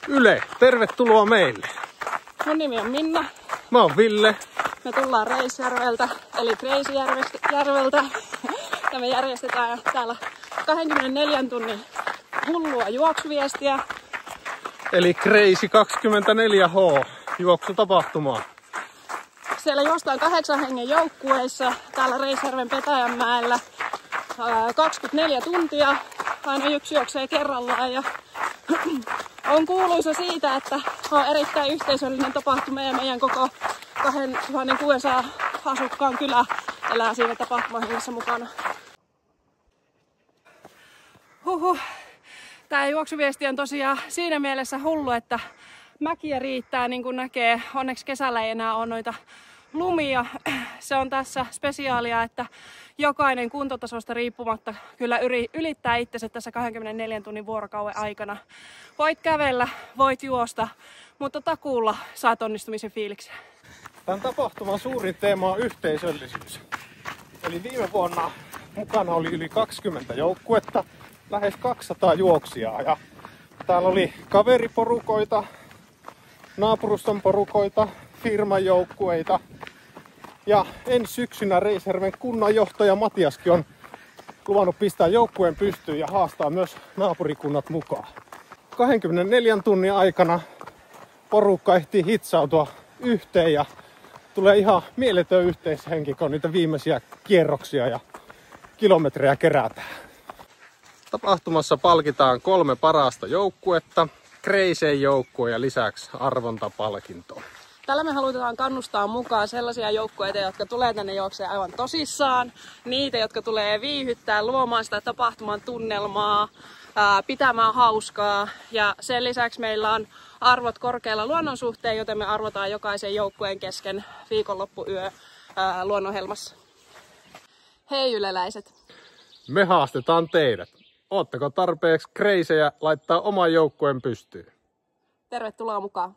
Yle, tervetuloa meille. Mun nimi on Minna. Mä oon Ville. Me tullaan Reisjärveltä, eli Crazy-järveltä. Ja me järjestetään täällä 24 tunnin hullua juoksuviestiä. Eli Crazy 24H juoksutapahtumaa. Siellä juostaan 8 hengen joukkueissa täällä Reisjärven Petäjänmäellä 24 tuntia. Aina yksi juoksee kerrallaan ja on kuuluisa siitä, että on erittäin yhteisöllinen tapahtuma ja meidän koko 2600 asukkaan kylä elää siinä tapahtumahengessä mukana. Tää juoksuviesti on tosiaan siinä mielessä hullu, että mäkiä riittää niin kuin näkee. Onneksi kesällä ei enää ole noita lumia. Se on tässä spesiaalia, että jokainen kuntotasosta riippumatta kyllä ylittää itsensä tässä 24 tunnin vuorokauden aikana. Voit kävellä, voit juosta, mutta takuulla saat onnistumisen fiiliksen. Tämän tapahtuman suurin teema on yhteisöllisyys. Eli viime vuonna mukana oli yli 20 joukkuetta, lähes 200 juoksijaa. Ja täällä oli kaveriporukoita, naapuruston porukoita, firmajoukkueita. Ja ensi syksynä Reisjärven kunnanjohtaja Matiaskin on luvannut pistää joukkueen pystyyn ja haastaa myös naapurikunnat mukaan. 24 tunnin aikana porukka ehtii hitsautua yhteen ja tulee ihan mieletön yhteishenki, kun niitä viimeisiä kierroksia ja kilometrejä kerätään. Tapahtumassa palkitaan 3 parasta joukkuetta, Crazy-joukkue ja lisäksi arvontapalkinto. Tällä me halutaan kannustaa mukaan sellaisia joukkueita, jotka tulee tänne juokseen aivan tosissaan. Niitä, jotka tulee viihyttää, luomaan sitä tapahtuman tunnelmaa, pitämään hauskaa. Ja sen lisäksi meillä on arvot korkealla luonnon suhteen, joten me arvotaan jokaisen joukkueen kesken viikonloppuyö luonnonhelmassa. Hei yleläiset! Me haastetaan teidät. Ootteko tarpeeksi crazyjä laittaa oman joukkueen pystyyn? Tervetuloa mukaan!